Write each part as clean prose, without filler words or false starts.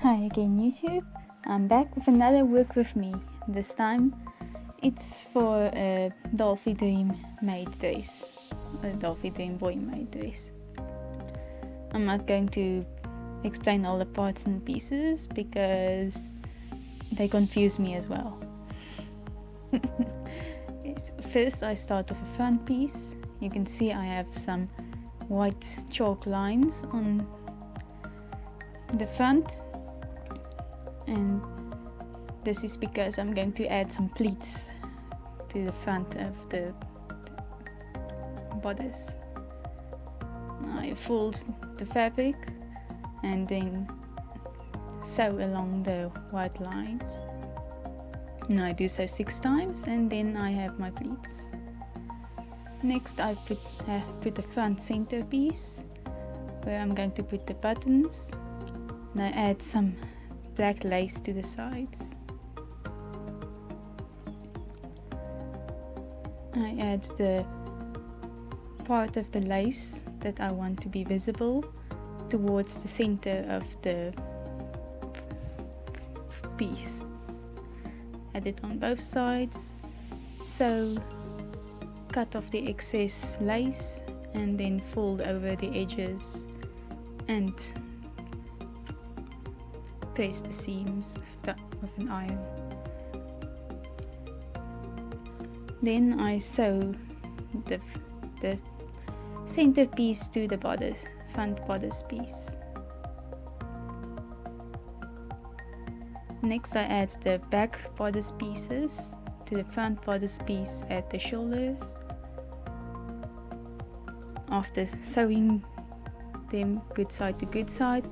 Hi again YouTube, I'm back with another work with me. This time it's for a Dollfie Dream Maid dress, a Dollfie Dream Boy Maid dress. I'm not going to explain all the parts and pieces because they confuse me as well. Yes, first I start with a front piece. You can see I have some white chalk lines on the front, and this is because I'm going to add some pleats to the front of the bodice. I fold the fabric and then sew along the white lines. And I do so 6 times, and then I have my pleats. Next I put the front center piece where I'm going to put the buttons, and I add some black lace to the sides. I add the part of the lace that I want to be visible towards the center of the piece. Add it on both sides, sew, cut off the excess lace, and then fold over the edges and press the seams with an iron. Then I sew the center piece to the bodice, front bodice piece. Next I add the back bodice pieces to the front bodice piece at the shoulders. After sewing them good side to good side,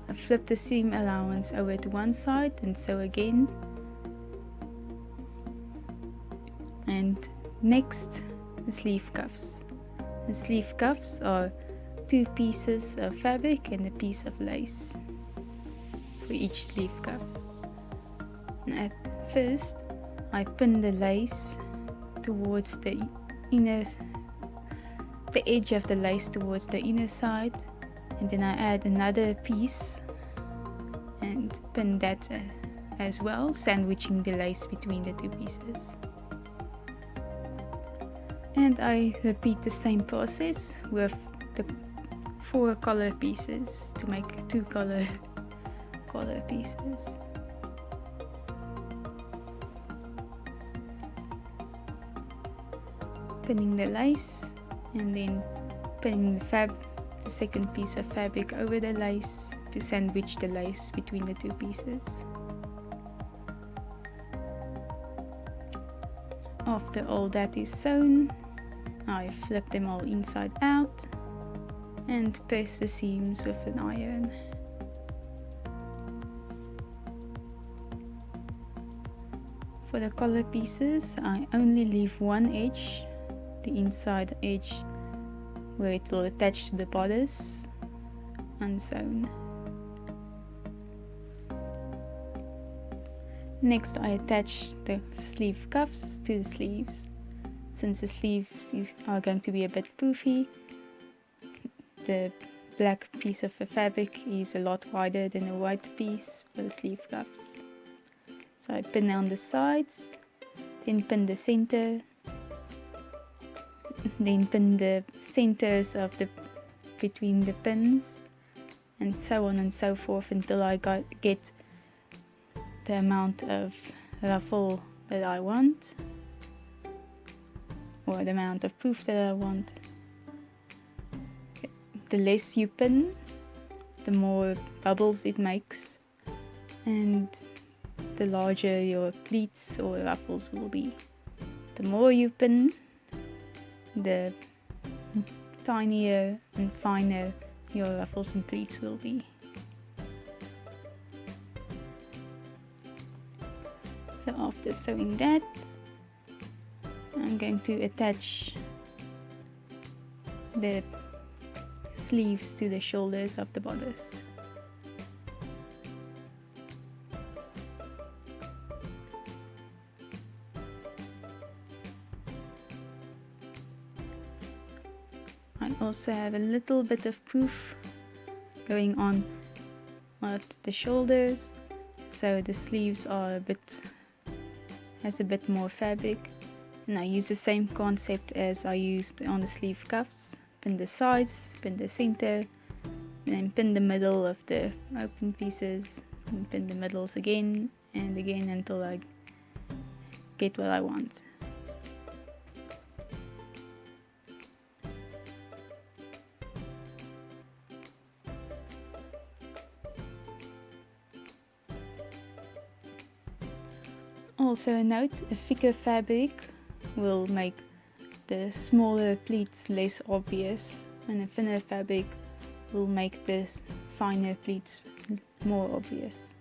I flip the seam allowance over to one side and sew again. And next, the sleeve cuffs. The sleeve cuffs are 2 pieces of fabric and a piece of lace for each sleeve cuff. And at first, I pin the lace towards the edge of the lace towards the inner side, and then I add another piece and pin that as well, sandwiching the lace between the 2 pieces. And I repeat the same process with the 4 collar pieces to make 2 collar pieces. Pinning the lace and then pinning the second piece of fabric over the lace to sandwich the lace between the 2 pieces. After all that is sewn, I flip them all inside out and press the seams with an iron. For the collar pieces, I only leave one edge, the inside edge where it will attach to the bodice, unsewn. Next I attach the sleeve cuffs to the sleeves. Since the sleeves are going to be a bit poofy, the black piece of the fabric is a lot wider than a white piece for the sleeve cuffs. So I pin on the sides, then pin the center, then pin the centers of between the pins, and so on and so forth until I get the amount of ruffle that I want, or the amount of poof that I want. The less you pin, the more bubbles it makes, and the larger your pleats or ruffles will be. The more you pin, the tinier and finer your ruffles and pleats will be. So after sewing that, I'm going to attach the sleeves to the shoulders of the bodice. I also have a little bit of poof going on at the shoulders, so the sleeves are has a bit more fabric. And I use the same concept as I used on the sleeve cuffs. Pin the sides, pin the center, then pin the middle of the open pieces, and pin the middles again and again until I get what I want. Also a note, a thicker fabric will make the smaller pleats less obvious, and a thinner fabric will make the finer pleats more obvious.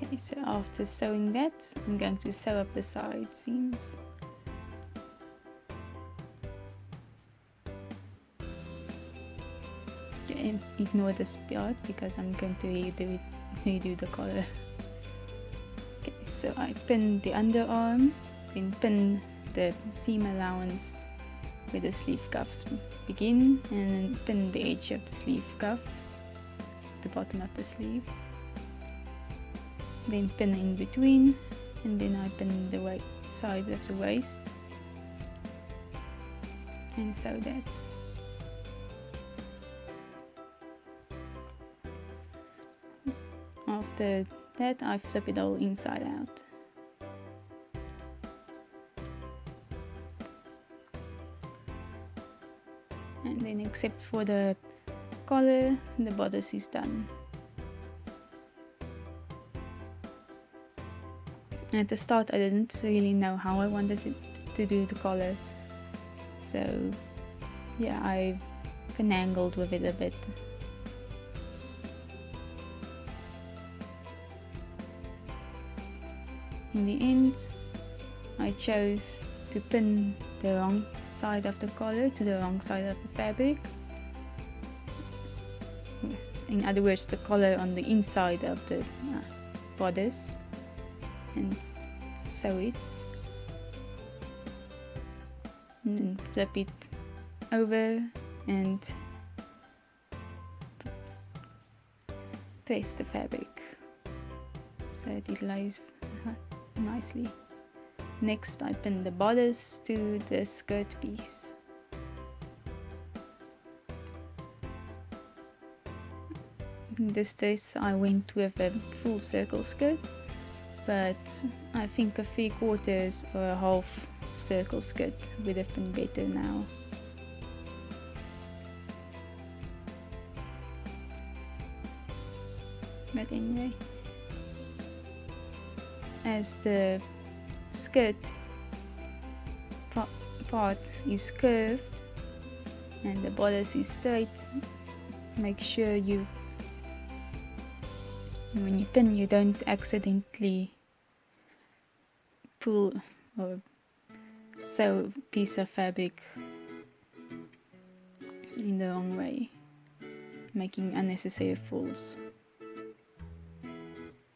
Okay, so after sewing that, I'm going to sew up the side seams. Okay, ignore this part because I'm going to redo the collar. Okay, so I pin the underarm, then pin the seam allowance where the sleeve cuffs begin, and then pin the edge of the sleeve cuff, the bottom of the sleeve. Then pin in between, and then I pin the side of the waist and sew that. After that, I flip it all inside out. And then, except for the collar, the bodice is done. At the start I didn't really know how I wanted to do the collar, so yeah, I finangled with it a bit. In the end, I chose to pin the wrong side of the collar to the wrong side of the fabric. In other words, the collar on the inside of the bodice, and sew it, and then flip it over and paste the fabric so that it lays nicely. Next, I pin the bodice to the skirt piece. In this case I went with a full circle skirt, but I think a 3/4 or a half circle skirt would have been better now. But anyway, as the skirt part is curved and the bodice is straight, make sure when you pin, you don't accidentally pull or sew a piece of fabric in the wrong way, making unnecessary folds.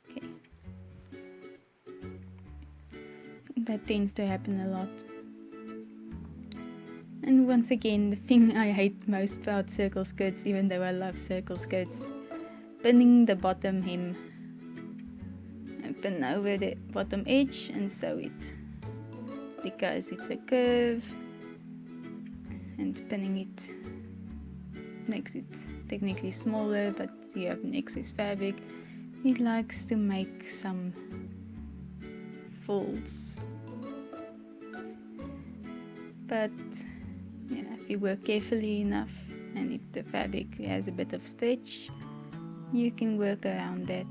Okay. That tends to happen a lot. And once again, the thing I hate most about circle skirts, even though I love circle skirts, pinning the bottom hem. And pin over the bottom edge and sew it, because it's a curve, and pinning it makes it technically smaller, but you have an excess fabric. It likes to make some folds, but yeah, if you work carefully enough and if the fabric has a bit of stretch, you can work around that.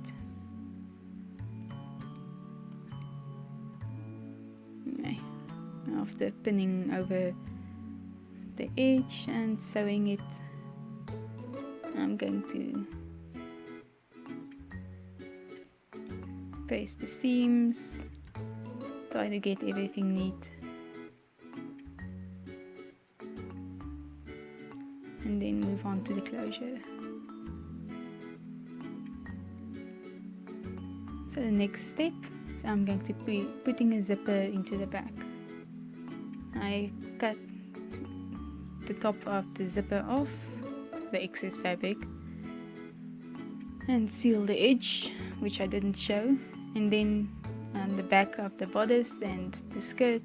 Okay. After pinning over the edge and sewing it I'm going to paste the seams, try to get everything neat, and then move on to the closure. So the next step is I'm going to be putting a zipper into the back. I cut the top of the zipper off, the excess fabric, and seal the edge, which I didn't show, and then on the back of the bodice and the skirt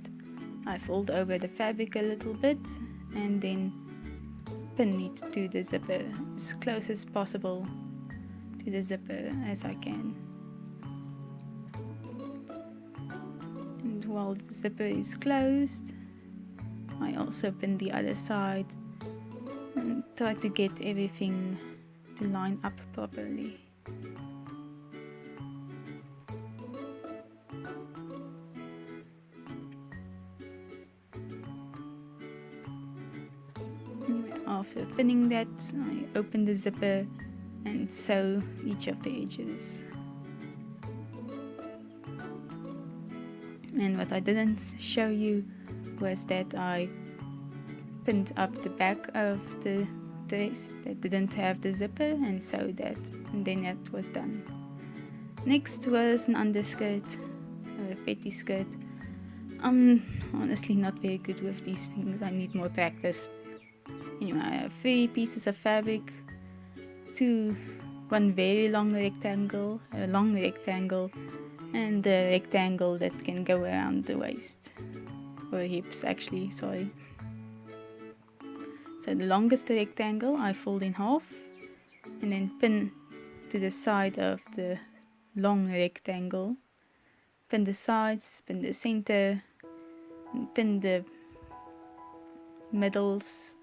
I fold over the fabric a little bit and then pin it to the zipper as close as possible to the zipper as I can. And while the zipper is closed, I also pin the other side and try to get everything to line up properly. After pinning that, I open the zipper and sew each of the edges. And what I didn't show you was that I pinned up the back of the dress that didn't have the zipper and sewed that, and then that was done. Next was an underskirt, or a pettiskirt. I'm honestly not very good with these things, I need more practice. Anyway, I have 3 pieces of fabric, one very long rectangle, a long rectangle, and a rectangle that can go around the waist, or hips actually, sorry. So the longest rectangle I fold in half and then pin to the side of the long rectangle, pin the sides, pin the center, and pin the middles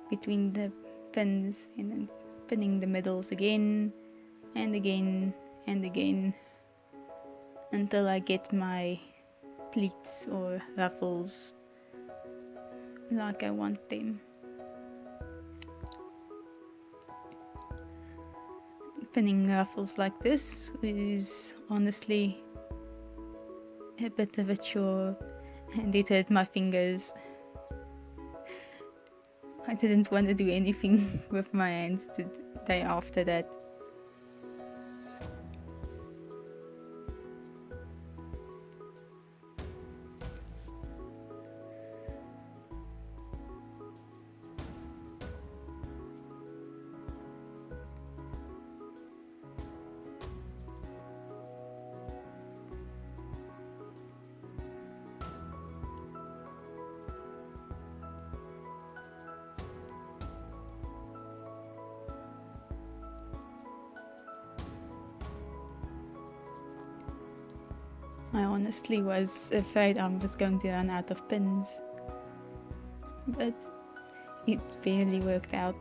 between the pins, and then pinning the middles again and again and again until I get my pleats or ruffles like I want them. Pinning ruffles like this is honestly a bit of a chore, and it hurt my fingers. I didn't want to do anything with my hands the day after that. I honestly was afraid I was going to run out of pins, but it barely worked out.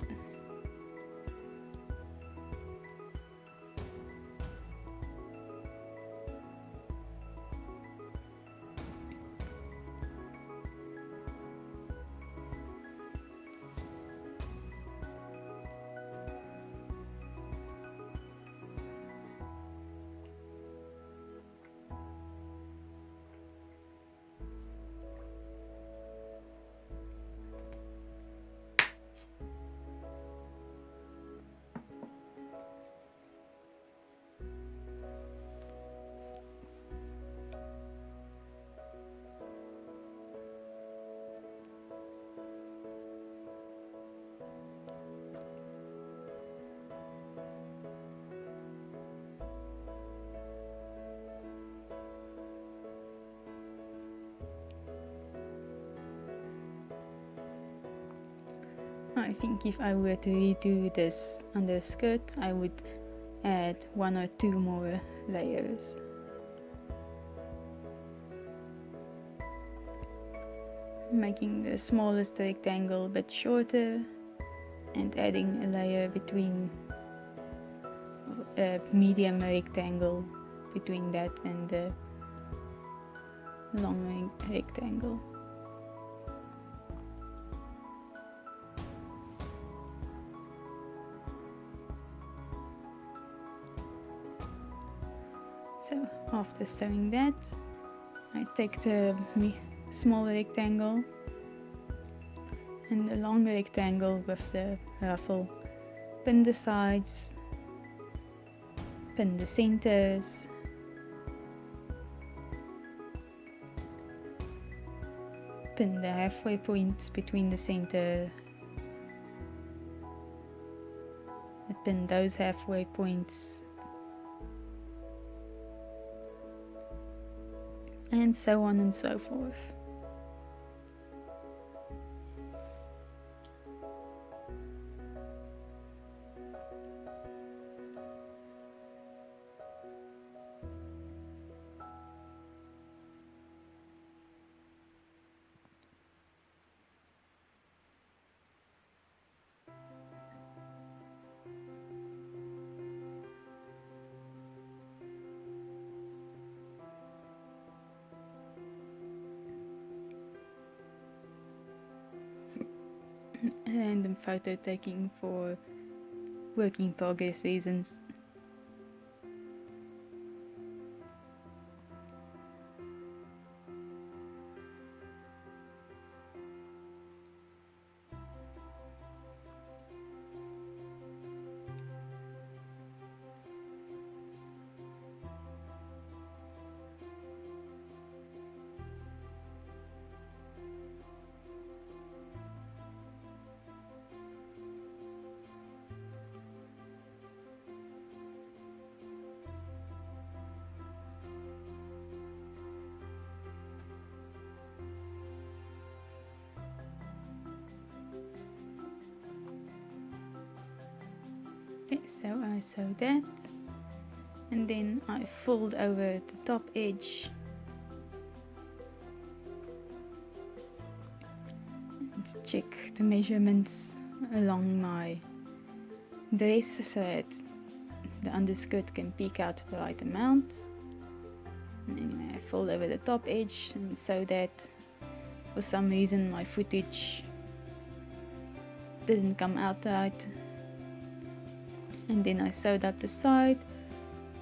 I think if I were to redo this underskirt, I would add 1 or 2 more layers. Making the smallest rectangle a bit shorter and adding a layer between a medium rectangle between that and the long rectangle. So after sewing that, I take the small rectangle and the long rectangle with the ruffle, pin the sides, pin the centers, pin the halfway points between the center, pin those halfway points, and so on and so forth. Random photo taking for work in progress reasons. Okay, so I sew that, and then I fold over the top edge and check the measurements along my dress so that the underskirt can peek out the right amount. And anyway, I fold over the top edge and sew that. For some reason my footage didn't come out right. And then I sewed up the side,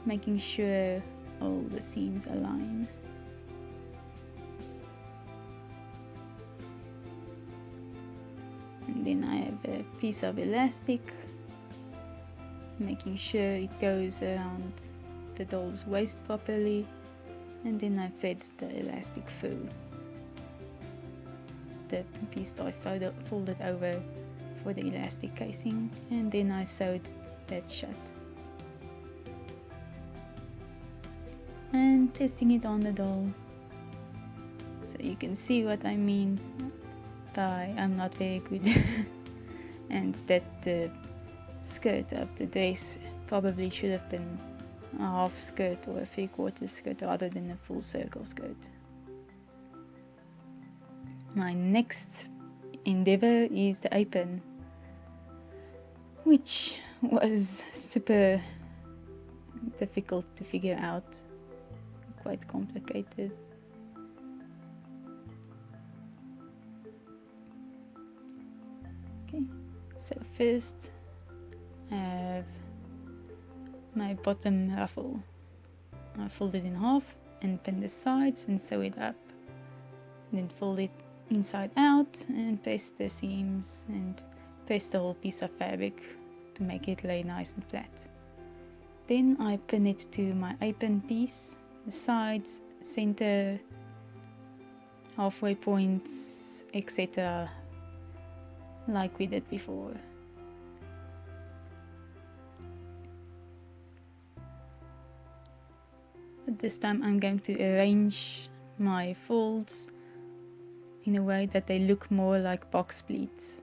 making sure all the seams align. And then I have a piece of elastic, making sure it goes around the doll's waist properly, and then I fed the elastic through the piece that I folded over for the elastic casing, and then I sewed that shut. And testing it on the doll, so you can see what I mean by I'm not very good and that the skirt of the dress probably should have been a half skirt or a 3/4 skirt rather than a full circle skirt. My next endeavor is the apron, which was super difficult to figure out, quite complicated. Okay, so first I have my bottom ruffle. I fold it in half and pin the sides and sew it up, then fold it inside out and paste the seams and paste the whole piece of fabric to make it lay nice and flat. Then I pin it to my apron piece, the sides, center, halfway points, etc., like we did before. But this time I'm going to arrange my folds in a way that they look more like box pleats.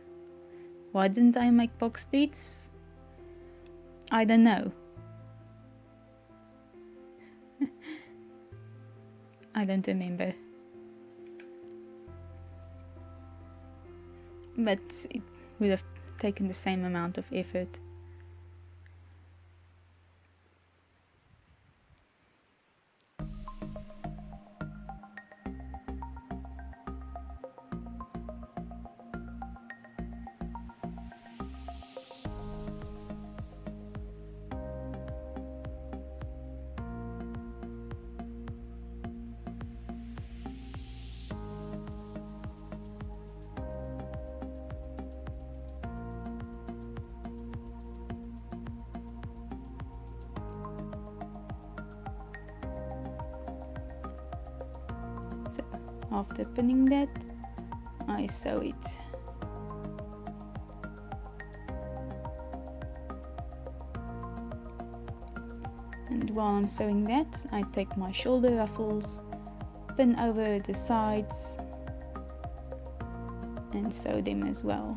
Why didn't I make box pleats? I don't know. I don't remember. But it would have taken the same amount of effort. after pinning that, I sew it. And while I'm sewing that, I take my shoulder ruffles, pin over the sides and sew them as well.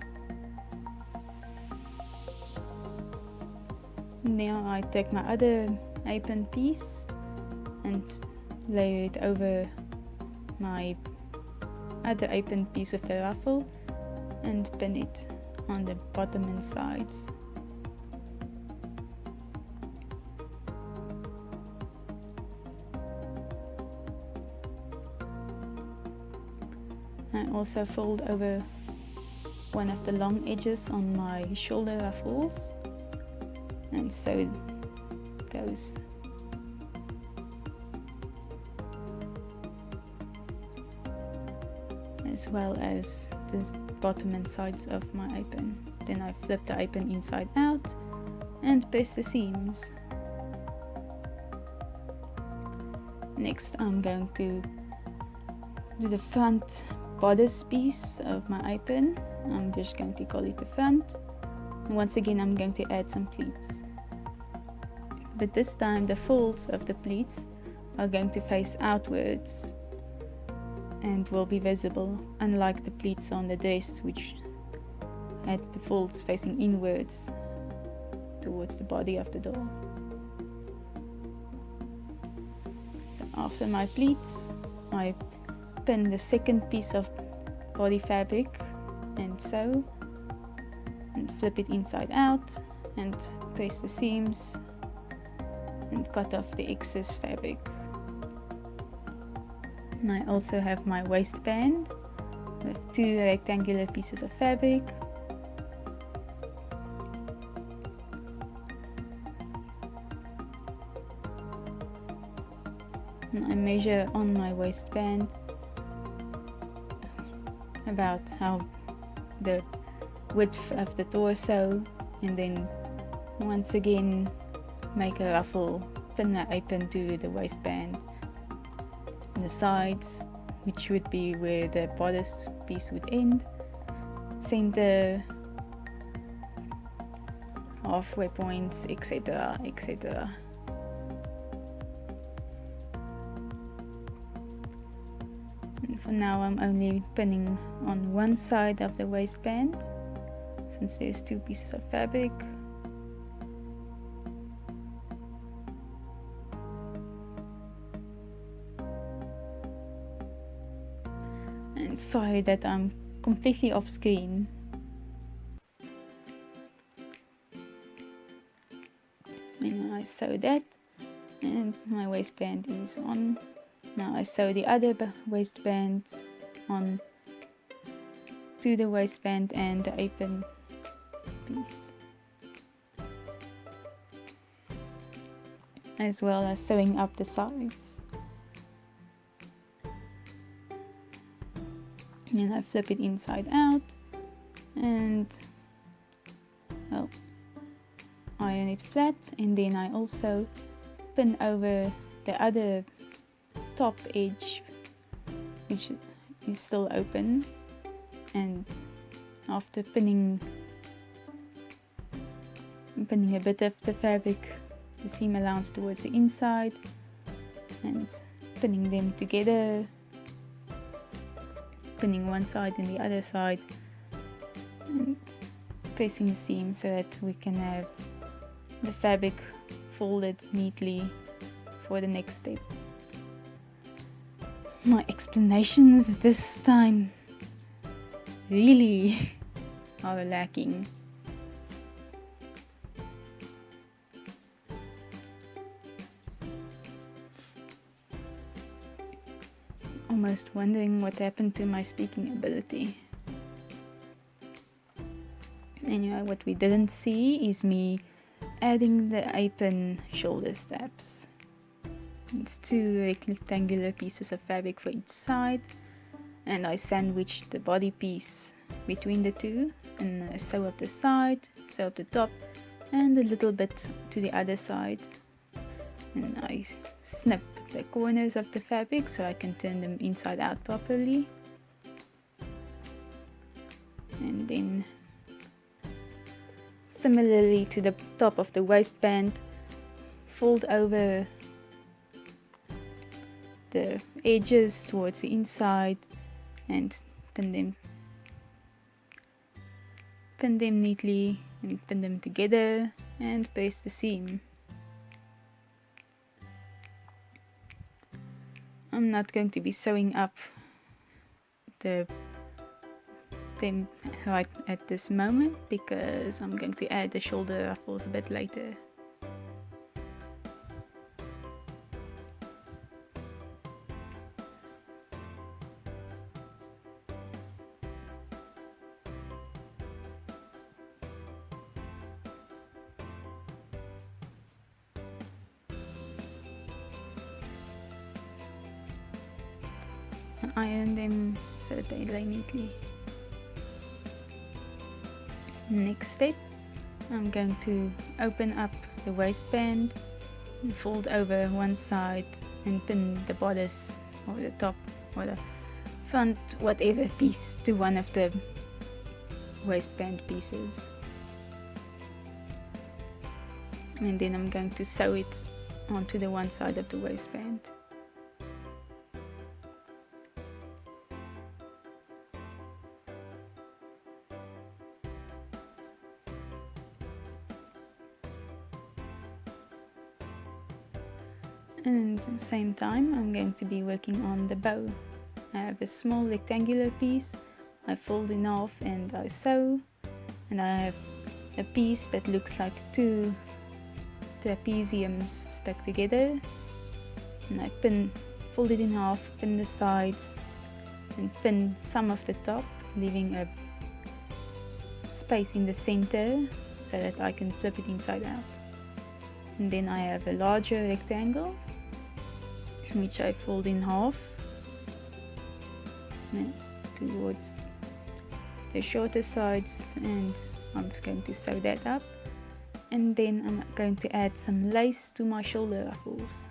Now I take my other apron piece and lay it over my other apron piece with the ruffle and pin it on the bottom and sides. I also fold over one of the long edges on my shoulder ruffles and sew those. As well as the bottom and sides of my apron. Then I flip the apron inside out and paste the seams. Next I'm going to do the front bodice piece of my apron. I'm just going to call it the front. And once again I'm going to add some pleats. But this time the folds of the pleats are going to face outwards and will be visible, unlike the pleats on the dress which had the folds facing inwards towards the body of the doll. So after my pleats, I pin the second piece of body fabric and sew and flip it inside out and paste the seams and cut off the excess fabric. And I also have my waistband with two rectangular pieces of fabric. And I measure on my waistband about how the width of the torso, and then once again make a ruffle, pin the apron to the waistband, and the sides, which would be where the bodice piece would end, center, halfway points, etc, etc. And for now I'm only pinning on one side of the waistband, since there's two pieces of fabric. And sorry that I'm completely off screen. And I sew that, and my waistband is on. Now I sew the other waistband on to the waistband and the apron piece, as well as sewing up the sides. And I flip it inside out and iron it flat, and then I also pin over the other top edge, which is still open, and after pinning a bit of the fabric, the seam allowance towards the inside, and pinning them together, pinning one side and the other side, and placing the seam so that we can have the fabric folded neatly for the next step. My explanations this time really are lacking. Almost wondering what happened to my speaking ability. Anyway, what we didn't see is me adding the apron shoulder straps. It's two rectangular pieces of fabric for each side, and I sandwiched the body piece between the two, and I sew up the side, sew up the top, and a little bit to the other side. and I snip the corners of the fabric so I can turn them inside out properly. And then similarly to the top of the waistband, fold over the edges towards the inside and pin them neatly and pin them together and paste the seam. I'm not going to be sewing up them right at this moment because I'm going to add the shoulder ruffles a bit later. Iron them so that they lay neatly. Next step, I'm going to open up the waistband and fold over one side and pin the bodice or the top or the front, whatever piece, to one of the waistband pieces. And then I'm going to sew it onto the one side of the waistband. And at the same time I'm going to be working on the bow. I have a small rectangular piece, I fold in half and I sew, and I have a piece that looks like two trapeziums stuck together, and I fold it in half, pin the sides and pin some of the top, leaving a space in the center so that I can flip it inside out. And then I have a larger rectangle which I fold in half towards the shorter sides, and I'm going to sew that up. And then I'm going to add some lace to my shoulder ruffles.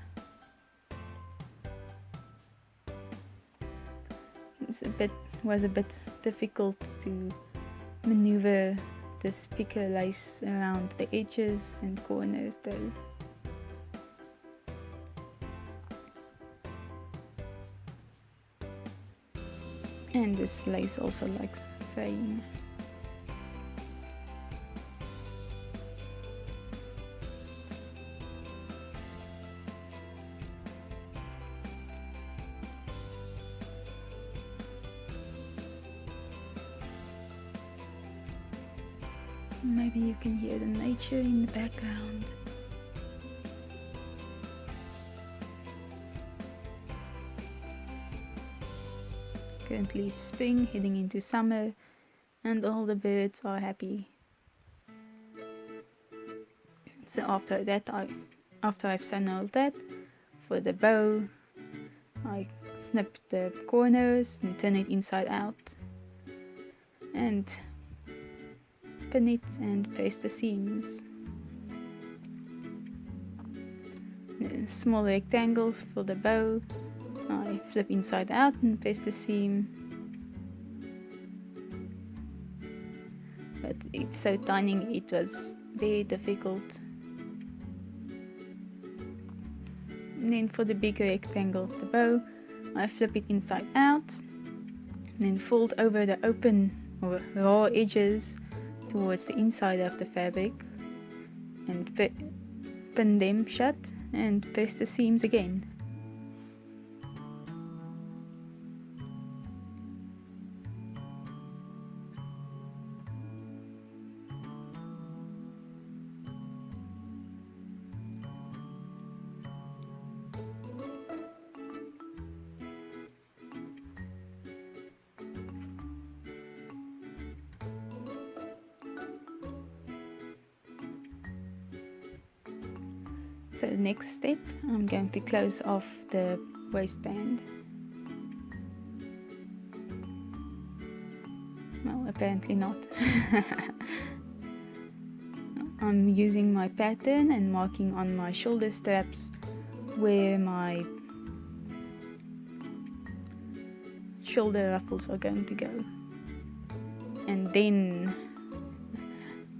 Was a bit difficult to maneuver this thicker lace around the edges and corners though. And this lace also likes fraying. Maybe you can hear the nature in the background. Currently it's spring, heading into summer, and all the birds are happy. So after I've sewn all that, for the bow, I snip the corners and turn it inside out, and pin it and paste the seams. A small rectangle for the bow, I flip inside out and paste the seam. But it's so tiny, it was very difficult. And then for the big rectangle of the bow, I flip it inside out, and then fold over the open or raw edges towards the inside of the fabric, and pin them shut and paste the seams again. So next step, I'm going to close off the waistband. Well, apparently not. I'm using my pattern and marking on my shoulder straps where my shoulder ruffles are going to go, and then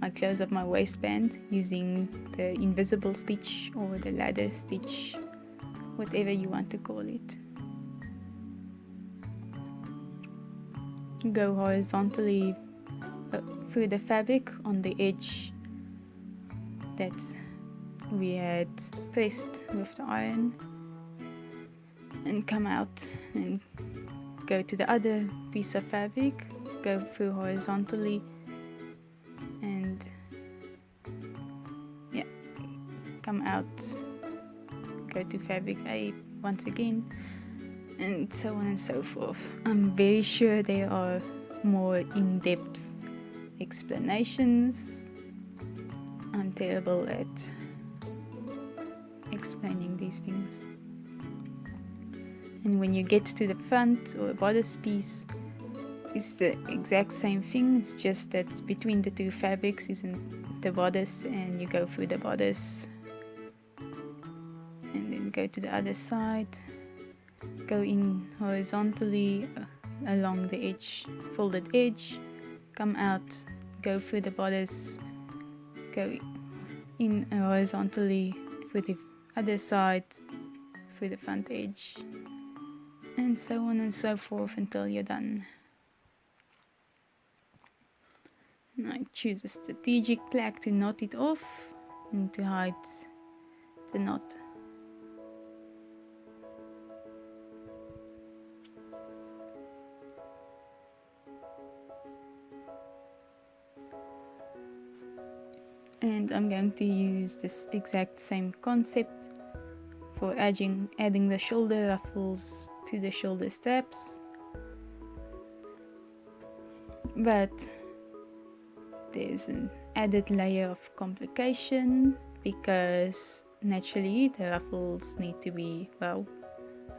I close up my waistband using the invisible stitch or the ladder stitch, whatever you want to call it. Go horizontally through the fabric on the edge that we had pressed with the iron, and come out and go to the other piece of fabric, go through horizontally, and yeah, come out, go to fabric A once again, and so on and so forth. I'm very sure there are more in-depth explanations. I'm terrible at explaining these things. And when you get to the front or bodice piece, it's the exact same thing. It's just that between the two fabrics isn't the bodice, and you go through the bodice and then go to the other side, go in horizontally along the edge, folded edge, come out, go through the bodice, go in horizontally through the other side, through the front edge, and so on and so forth until you're done. And I choose a strategic plaque to knot it off and to hide the knot. And I'm going to use this exact same concept for adding the shoulder ruffles to the shoulder straps, but there's an added layer of complication because naturally the ruffles need to be, well,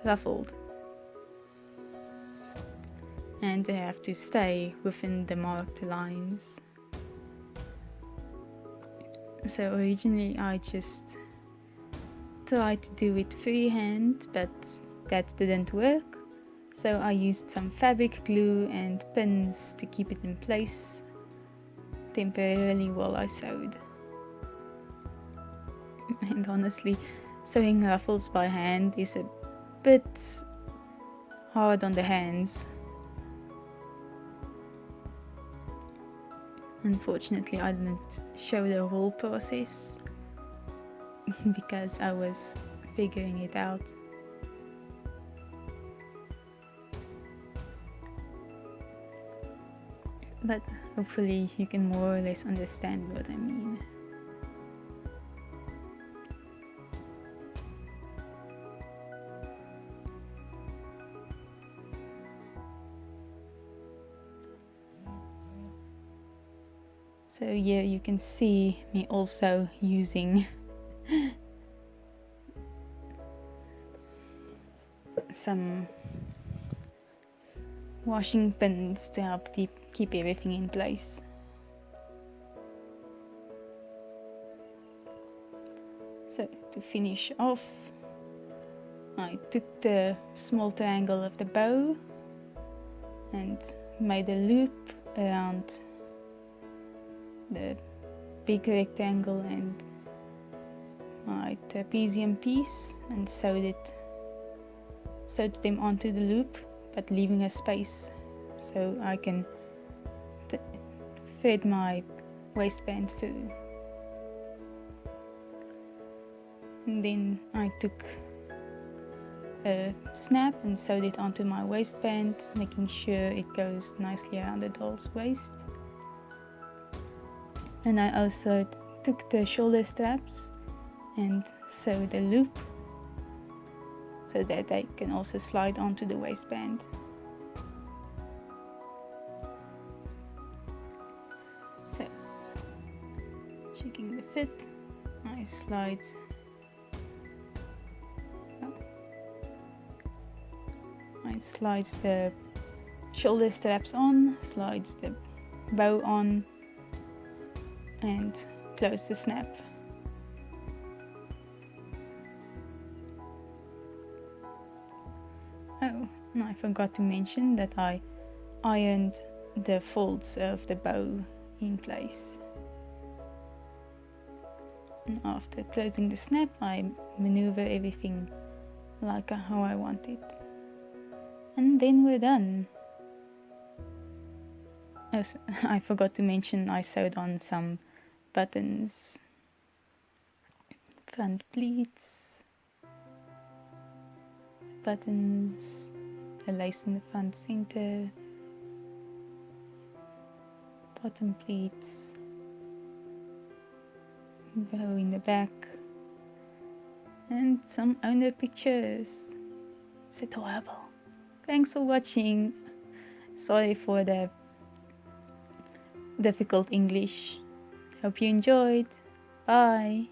ruffled, and they have to stay within the marked lines. So originally I just tried to do it freehand, but that didn't work. So I used some fabric glue and pins to keep it in place temporarily while I sewed. And honestly, sewing ruffles by hand is a bit hard on the hands. Unfortunately, I didn't show the whole process because I was figuring it out. But hopefully you can more or less understand what I mean. So here you can see me also using some washing pins to help keep everything in place. So to finish off, I took the small triangle of the bow and made a loop around the big rectangle and my trapezium piece and sewed them onto the loop, but leaving a space so I can thread my waistband through. And then I took a snap and sewed it onto my waistband, making sure it goes nicely around the doll's waist. And I also took the shoulder straps and sewed a loop so that they can also slide onto the waistband. So, checking the fit, I slide the shoulder straps on, slides the bow on, and close the snap. Oh, and I forgot to mention that I ironed the folds of the bow in place. And after closing the snap, I maneuver everything like how I want it. And then we're done. Oh, I forgot to mention I sewed on some buttons, front pleats, buttons, a lace in the front center, bottom pleats, bow in the back, and some owner pictures. It's adorable. Thanks for watching. Sorry for the difficult English. Hope you enjoyed. Bye.